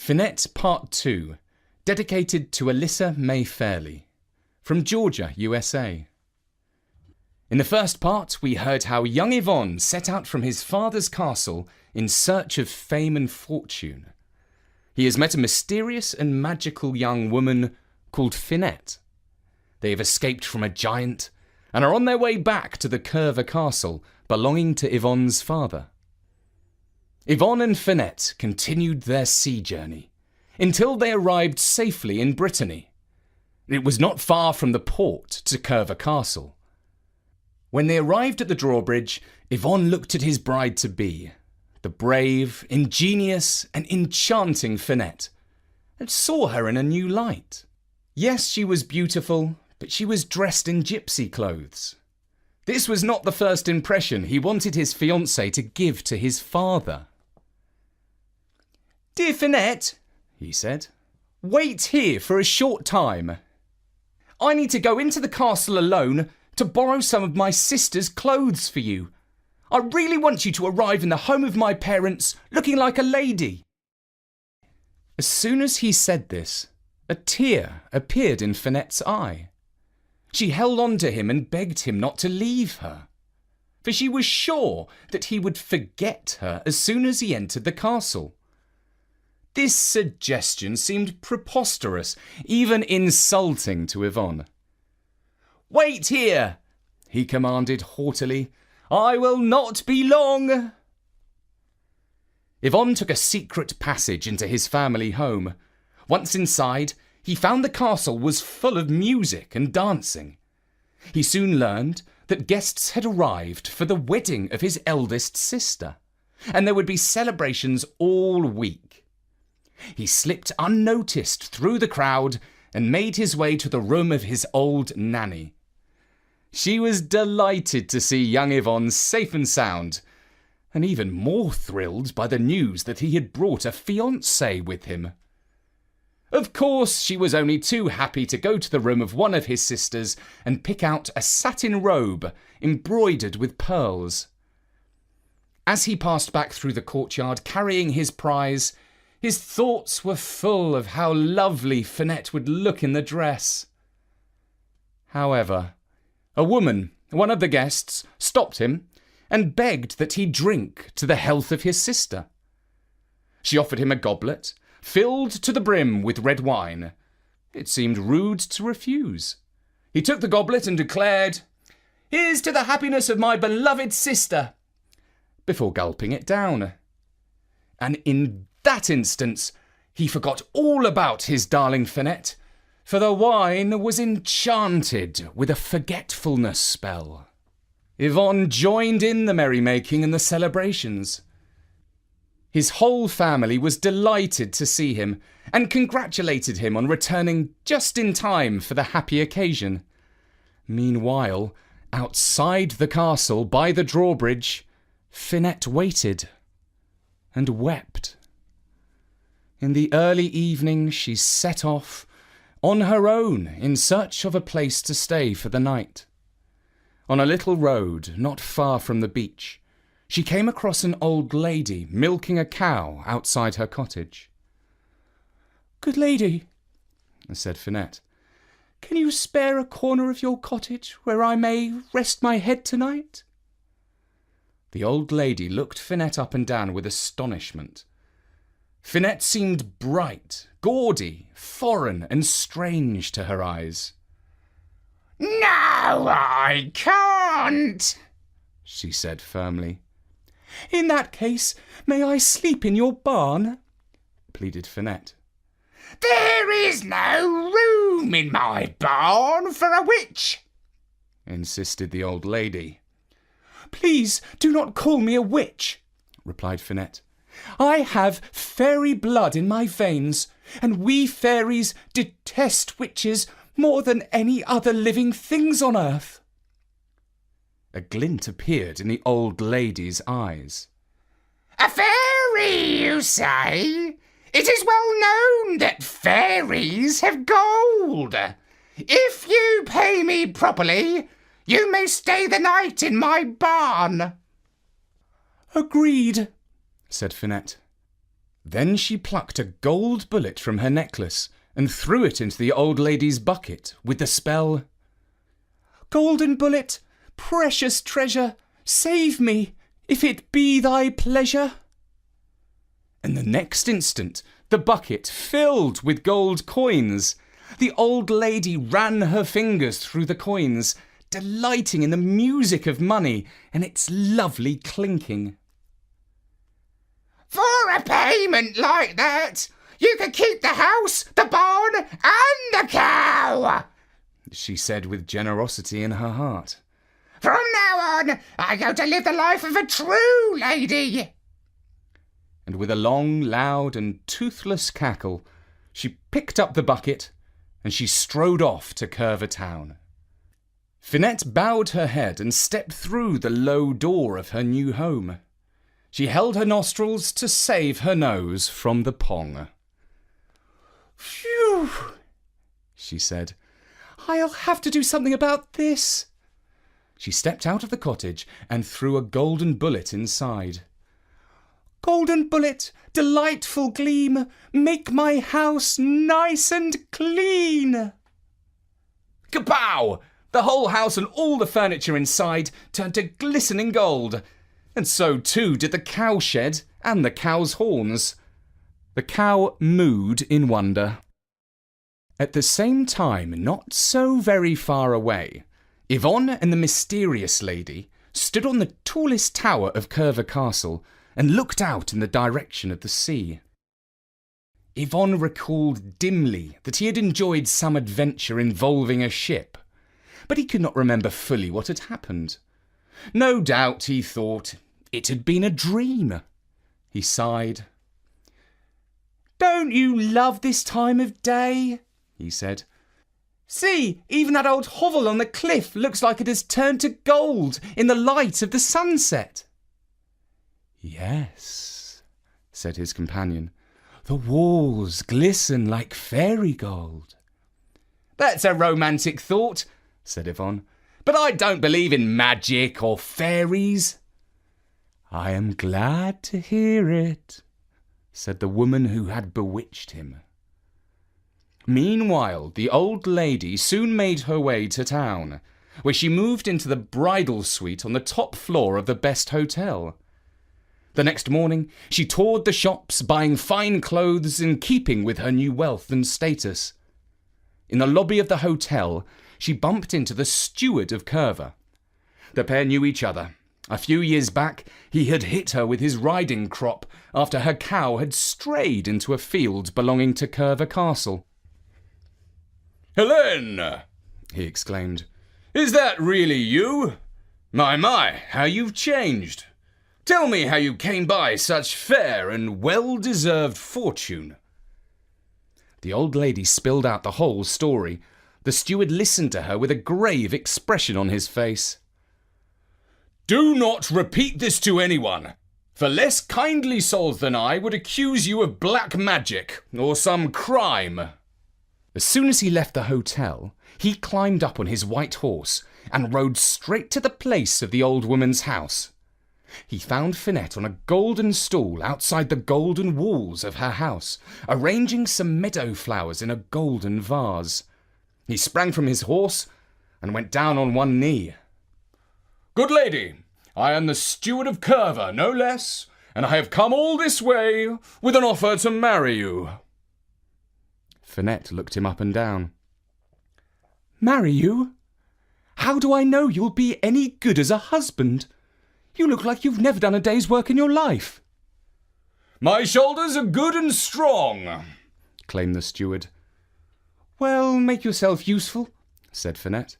Finette Part Two, dedicated to Alyssa May Fairley, from Georgia, USA. In the first part, we heard how young Yvon set out from his father's castle in search of fame and fortune. He has met a mysterious and magical young woman called Finette. They have escaped from a giant and are on their way back to the Kerver Castle belonging to Yvon's father. Yvon and Finette continued their sea journey until they arrived safely in Brittany. It was not far from the port to Kerver Castle. When they arrived at the drawbridge, Yvon looked at his bride-to-be, the brave, ingenious and enchanting Finette, and saw her in a new light. Yes, she was beautiful, but she was dressed in gypsy clothes. This was not the first impression he wanted his fiancée to give to his father. "Dear Finette," he said, "wait here for a short time. I need to go into the castle alone to borrow some of my sister's clothes for you. I really want you to arrive in the home of my parents looking like a lady." As soon as he said this, a tear appeared in Finette's eye. She held on to him and begged him not to leave her, for she was sure that he would forget her as soon as he entered the castle. This suggestion seemed preposterous, even insulting to Yvon. "Wait here," he commanded haughtily. "I will not be long." Yvon took a secret passage into his family home. Once inside, he found the castle was full of music and dancing. He soon learned that guests had arrived for the wedding of his eldest sister, and there would be celebrations all week. He slipped unnoticed through the crowd and made his way to the room of his old nanny. She was delighted to see young Yvon safe and sound, and even more thrilled by the news that he had brought a fiancée with him. Of course, she was only too happy to go to the room of one of his sisters and pick out a satin robe embroidered with pearls. As he passed back through the courtyard carrying his prize, his thoughts were full of how lovely Finette would look in the dress. However, a woman, one of the guests, stopped him and begged that he drink to the health of his sister. She offered him a goblet, filled to the brim with red wine. It seemed rude to refuse. He took the goblet and declared, "Here's to the happiness of my beloved sister," before gulping it down. And in that instance, he forgot all about his darling Finette, for the wine was enchanted with a forgetfulness spell. Yvon joined in the merrymaking and the celebrations. His whole family was delighted to see him and congratulated him on returning just in time for the happy occasion. Meanwhile, outside the castle by the drawbridge, Finette waited and wept. In the early evening, she set off on her own in search of a place to stay for the night. On a little road not far from the beach, she came across an old lady milking a cow outside her cottage. "Good lady," said Finette, "can you spare a corner of your cottage where I may rest my head tonight?" The old lady looked Finette up and down with astonishment. Finette seemed bright, gaudy, foreign and strange to her eyes. "No, I can't," she said firmly. "In that case, may I sleep in your barn?" pleaded Finette. "There is no room in my barn for a witch," insisted the old lady. "Please do not call me a witch," replied Finette. "I have fairy blood in my veins, and we fairies detest witches more than any other living things on earth." A glint appeared in the old lady's eyes. "A fairy, you say? It is well known that fairies have gold. If you pay me properly, you may stay the night in my barn." "Agreed," said Finette. Then she plucked a gold bullet from her necklace and threw it into the old lady's bucket with the spell, "Golden bullet, precious treasure, save me, if it be thy pleasure." And the next instant the bucket filled with gold coins. The old lady ran her fingers through the coins, delighting in the music of money and its lovely clinking. For a payment like that, you could keep the house, the barn, and the cow, she said with generosity in her heart. From now on, I go to live the life of a true lady. And with a long, loud and toothless cackle, she picked up the bucket and she strode off to Kerver town. Finette bowed her head and stepped through the low door of her new home. She held her nostrils to save her nose from the pong. "Phew," she said. "I'll have to do something about this." She stepped out of the cottage and threw a golden bullet inside. "Golden bullet, delightful gleam, make my house nice and clean." Kapow! The whole house and all the furniture inside turned to glistening gold, and so too did the cowshed and the cow's horns. The cow mooed in wonder. At the same time, not so very far away, Yvon and the mysterious lady stood on the tallest tower of Kerver Castle and looked out in the direction of the sea. Yvon recalled dimly that he had enjoyed some adventure involving a ship, but he could not remember fully what had happened. No doubt, he thought, it had been a dream. He sighed. "Don't you love this time of day?" he said. "See, even that old hovel on the cliff looks like it has turned to gold in the light of the sunset." "Yes," said his companion. "The walls glisten like fairy gold." "That's a romantic thought," said Yvon, "but I don't believe in magic or fairies." "I am glad to hear it," said the woman who had bewitched him. Meanwhile, the old lady soon made her way to town, where she moved into the bridal suite on the top floor of the best hotel. The next morning, she toured the shops, buying fine clothes in keeping with her new wealth and status. In the lobby of the hotel, she bumped into the steward of Kerver. The pair knew each other. A few years back, he had hit her with his riding crop after her cow had strayed into a field belonging to Kerver Castle. "Helene!" he exclaimed. "Is that really you? My, how you've changed! Tell me how you came by such fair and well-deserved fortune." The old lady spilled out the whole story. The steward listened to her with a grave expression on his face. "Do not repeat this to anyone, for less kindly souls than I would accuse you of black magic or some crime." As soon as he left the hotel, he climbed up on his white horse and rode straight to the place of the old woman's house. He found Finette on a golden stool outside the golden walls of her house, arranging some meadow flowers in a golden vase. He sprang from his horse and went down on one knee. "Good lady, I am the steward of Kerver, no less, and I have come all this way with an offer to marry you." Finette looked him up and down. "Marry you? How do I know you'll be any good as a husband? You look like you've never done a day's work in your life." "My shoulders are good and strong," claimed the steward. "Well, make yourself useful," said Finette.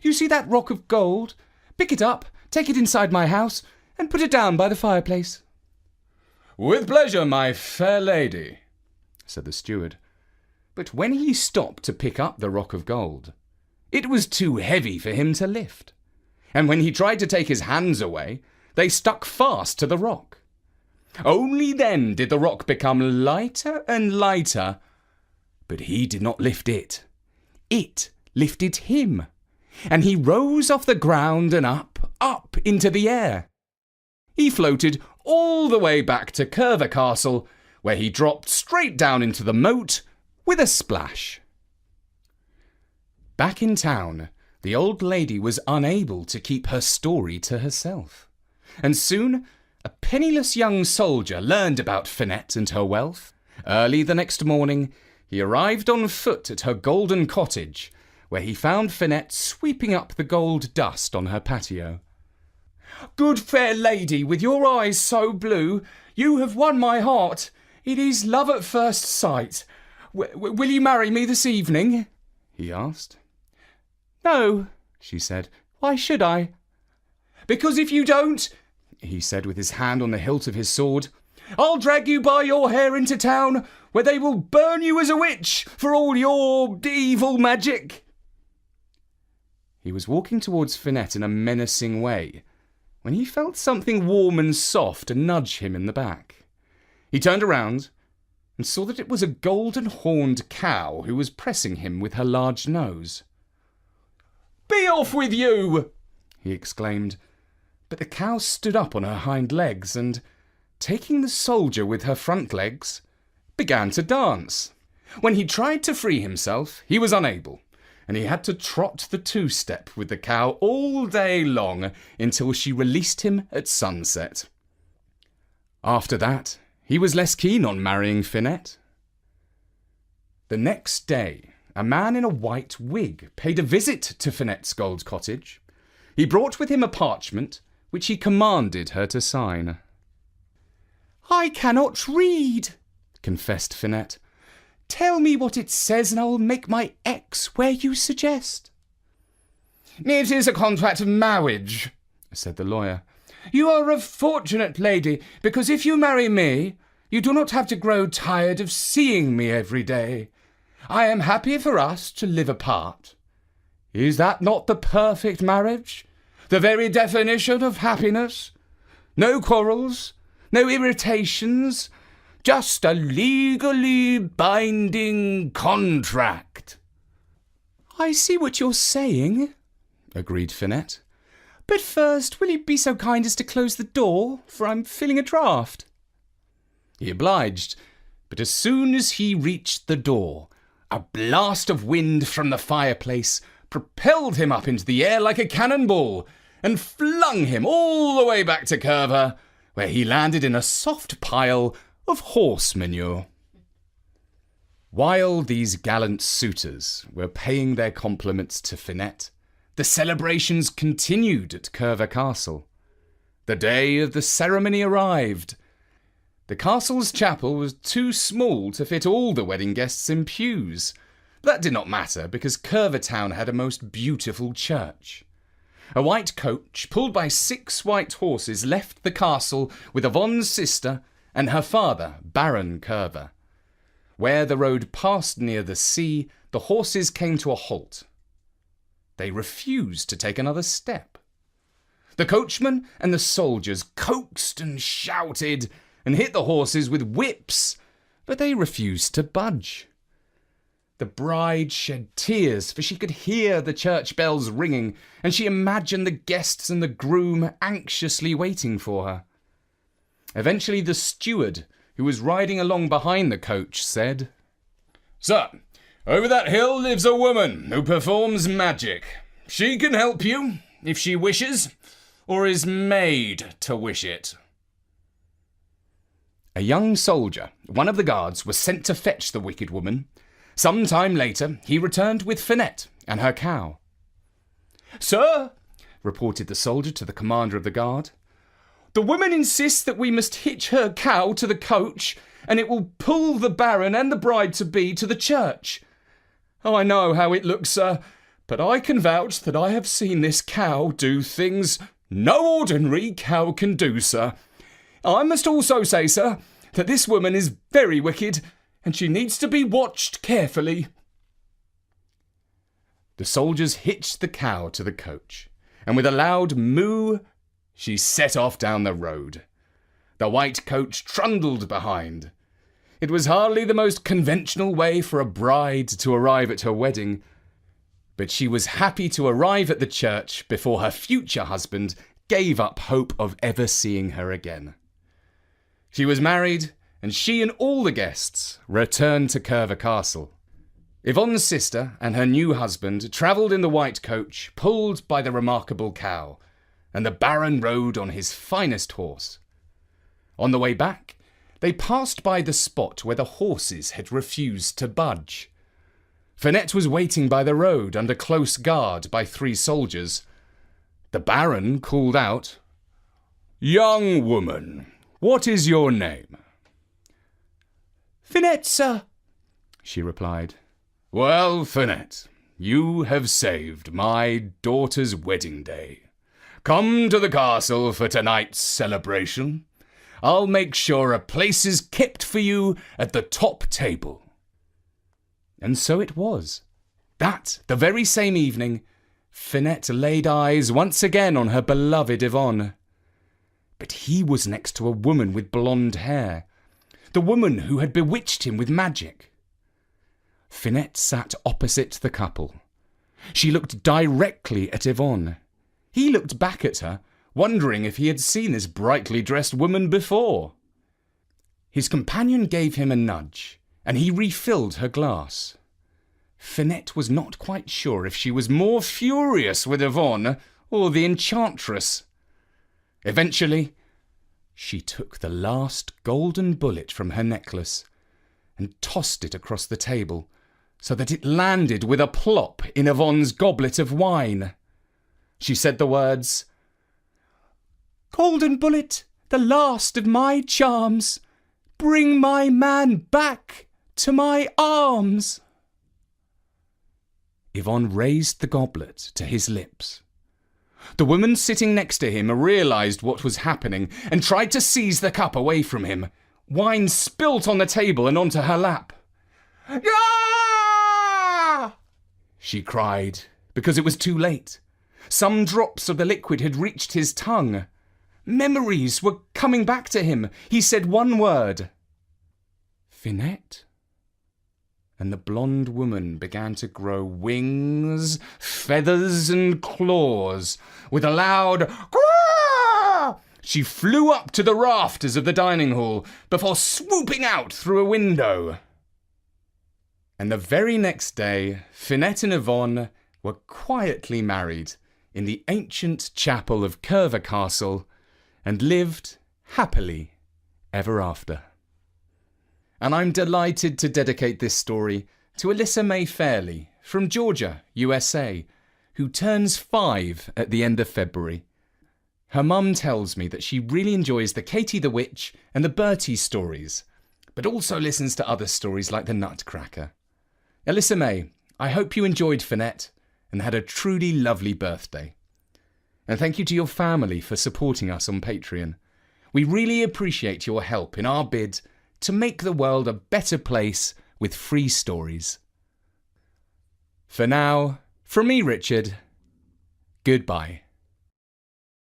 "You see that rock of gold? Pick it up, take it inside my house, and put it down by the fireplace." "With pleasure, my fair lady," said the steward. But when he stopped to pick up the rock of gold, it was too heavy for him to lift. And when he tried to take his hands away, they stuck fast to the rock. Only then did the rock become lighter and lighter, but he did not lift it. It lifted him, and he rose off the ground and up into the air. He floated all the way back to Kerver Castle, where he dropped straight down into the moat with a splash. Back in town, the old lady was unable to keep her story to herself, and soon a penniless young soldier learned about Finette and her wealth. Early the next morning, he arrived on foot at her golden cottage, where he found Finette sweeping up the gold dust on her patio. "Good fair lady, with your eyes so blue, you have won my heart. It is love at first sight. Will you marry me this evening?" he asked. "No," she said. "Why should I?" "Because if you don't," he said with his hand on the hilt of his sword, "I'll drag you by your hair into town, where they will burn you as a witch for all your evil magic." He was walking towards Finette in a menacing way, when he felt something warm and soft nudge him in the back. He turned around and saw that it was a golden-horned cow who was pressing him with her large nose. "Be off with you!" he exclaimed, but the cow stood up on her hind legs and, taking the soldier with her front legs, began to dance. When he tried to free himself, he was unable, and he had to trot the two-step with the cow all day long until she released him at sunset. After that, he was less keen on marrying Finette. The next day, a man in a white wig paid a visit to Finette's gold cottage. He brought with him a parchment, which he commanded her to sign. "I cannot read," confessed Finette. "Tell me what it says and I will make my X where you suggest." "It is a contract of marriage," said the lawyer. "You are a fortunate lady, because if you marry me, you do not have to grow tired of seeing me every day. I am happy for us to live apart. Is that not the perfect marriage? The very definition of happiness? No quarrels, no irritations, just a legally binding contract." "I see what you're saying," agreed Finette. "But first, will you be so kind as to close the door, for I'm feeling a draught?" He obliged, but as soon as he reached the door, a blast of wind from the fireplace propelled him up into the air like a cannonball and flung him all the way back to Kerver, where he landed in a soft pile of horse manure. While these gallant suitors were paying their compliments to Finette, the celebrations continued at Kerver Castle. The day of the ceremony arrived. The castle's chapel was too small to fit all the wedding guests in pews. That did not matter, because Kerver Town had a most beautiful church. A white coach, pulled by 6 white horses, left the castle with Yvonne's sister and her father, Baron Kerver. Where the road passed near the sea, the horses came to a halt. They refused to take another step. The coachman and the soldiers coaxed and shouted and hit the horses with whips, but they refused to budge. The bride shed tears, for she could hear the church bells ringing, and she imagined the guests and the groom anxiously waiting for her. Eventually the steward, who was riding along behind the coach, said, "Sir, over that hill lives a woman who performs magic. She can help you, if she wishes, or is made to wish it." A young soldier, one of the guards, was sent to fetch the wicked woman. Some time later, he returned with Finette and her cow. "Sir," reported the soldier to the commander of the guard, "the woman insists that we must hitch her cow to the coach, and it will pull the baron and the bride-to-be to the church. I know how it looks, sir, but I can vouch that I have seen this cow do things no ordinary cow can do, sir. I must also say, sir, that this woman is very wicked, and she needs to be watched carefully." The soldiers hitched the cow to the coach, and with a loud moo, she set off down the road. The white coach trundled behind. It was hardly the most conventional way for a bride to arrive at her wedding, but she was happy to arrive at the church before her future husband gave up hope of ever seeing her again. She was married and she and all the guests returned to Kerver Castle. Yvonne's sister and her new husband travelled in the white coach pulled by the remarkable cow, and the Baron rode on his finest horse. On the way back, they passed by the spot where the horses had refused to budge. Finette was waiting by the road under close guard by 3 soldiers. The Baron called out, "Young woman, what is your name?" "Finette, sir," she replied. "Well, Finette, you have saved my daughter's wedding day. Come to the castle for tonight's celebration. I'll make sure a place is kept for you at the top table." And so it was. That, the very same evening, Finette laid eyes once again on her beloved Yvonne. But he was next to a woman with blonde hair, the woman who had bewitched him with magic. Finette sat opposite the couple. She looked directly at Yvonne. He looked back at her, wondering if he had seen this brightly dressed woman before. His companion gave him a nudge, and he refilled her glass. Finette was not quite sure if she was more furious with Yvonne or the enchantress. Eventually, she took the last golden bullet from her necklace and tossed it across the table so that it landed with a plop in Yvonne's goblet of wine. She said the words, "Golden bullet, the last of my charms, bring my man back to my arms." Yvonne raised the goblet to his lips. The woman sitting next to him realised what was happening and tried to seize the cup away from him. Wine spilt on the table and onto her lap. "Ah!" she cried, because it was too late. Some drops of the liquid had reached his tongue. Memories were coming back to him. He said one word, "Finette?" And the blonde woman began to grow wings, feathers, and claws. With a loud "Caw!" she flew up to the rafters of the dining hall before swooping out through a window. And the very next day, Finette and Yvonne were quietly married in the ancient chapel of Kerver Castle and lived happily ever after. And I'm delighted to dedicate this story to Alyssa May Fairley from Georgia, USA, who turns 5 at the end of February. Her mum tells me that she really enjoys the Katie the Witch and the Bertie stories, but also listens to other stories like the Nutcracker. Alyssa May, I hope you enjoyed Finette and had a truly lovely birthday. And thank you to your family for supporting us on Patreon. We really appreciate your help in our bid to make the world a better place with free stories. For now, from me, Richard, goodbye.